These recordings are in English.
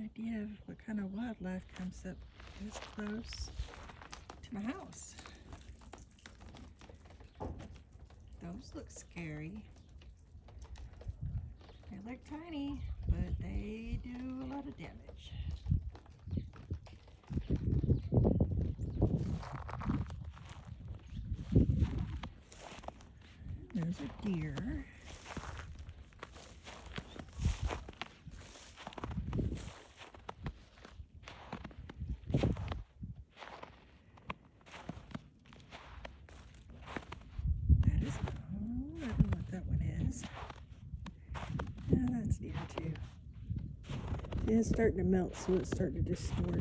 idea of what kind of wildlife comes up this close to my house. Those look scary. They look tiny, but they do a lot of damage. There's a deer. That is, I don't know what that one is. Yeah, that's deer too. It's starting to melt, so it's starting to distort.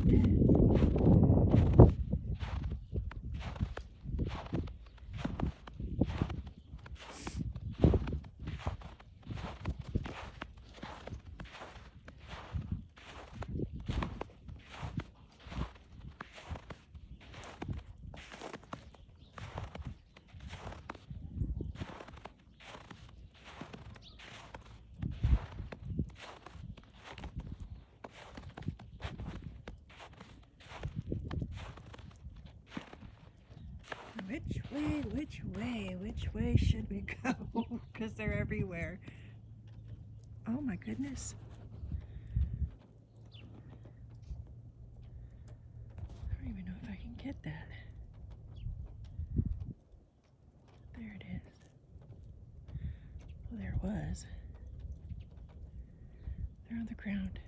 Which way should we go? Because they're everywhere. Oh my goodness. I don't even know if I can get that. There it is. Well, there it was. They're on the ground.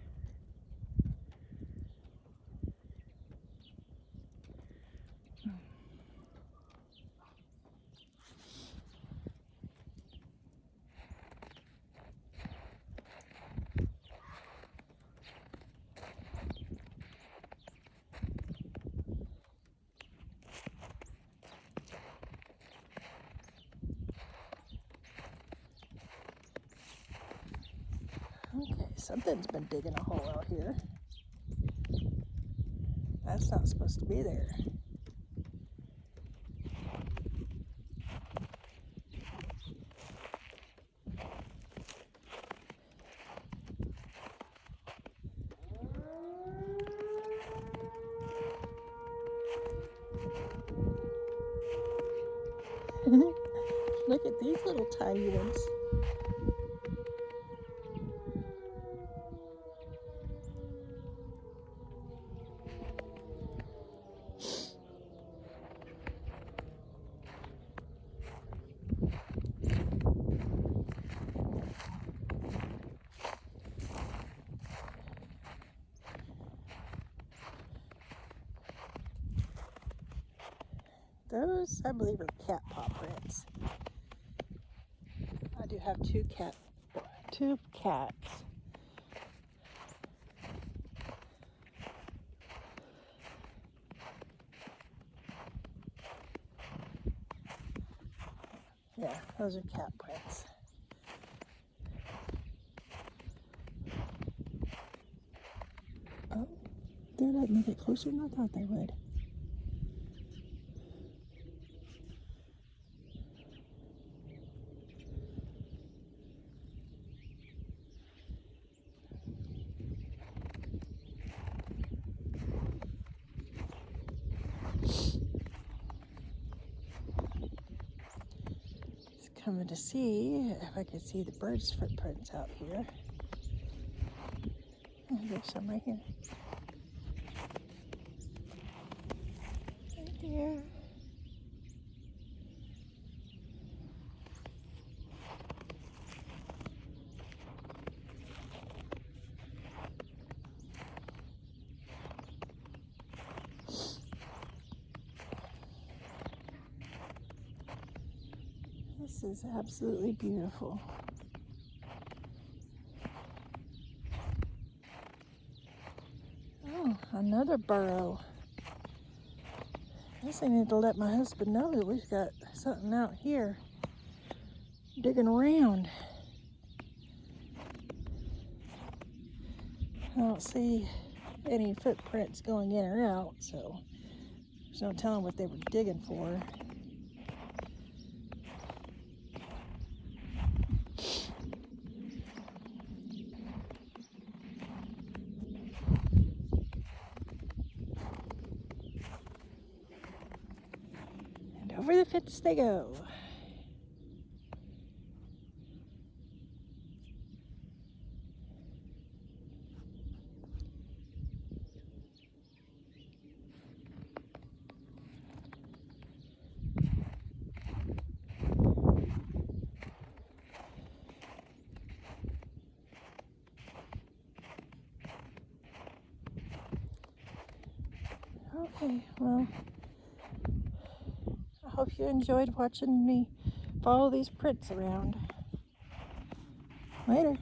Okay, something's been digging a hole out here. That's not supposed to be there. Look at these little tiny ones. Those, I believe, are cat paw prints. I do have two cats. Yeah, those are cat prints. Oh, they're letting me get closer than I thought they would. Coming to see if I could see the birds' footprints out here. Oh, there's some right here. Right there. This is absolutely beautiful. Oh, another burrow. I guess I need to let my husband know that we've got something out here digging around. I don't see any footprints going in or out, so there's no telling what they were digging for. over the fence they go. Okay, well, I hope you enjoyed watching me follow these prints around. Later.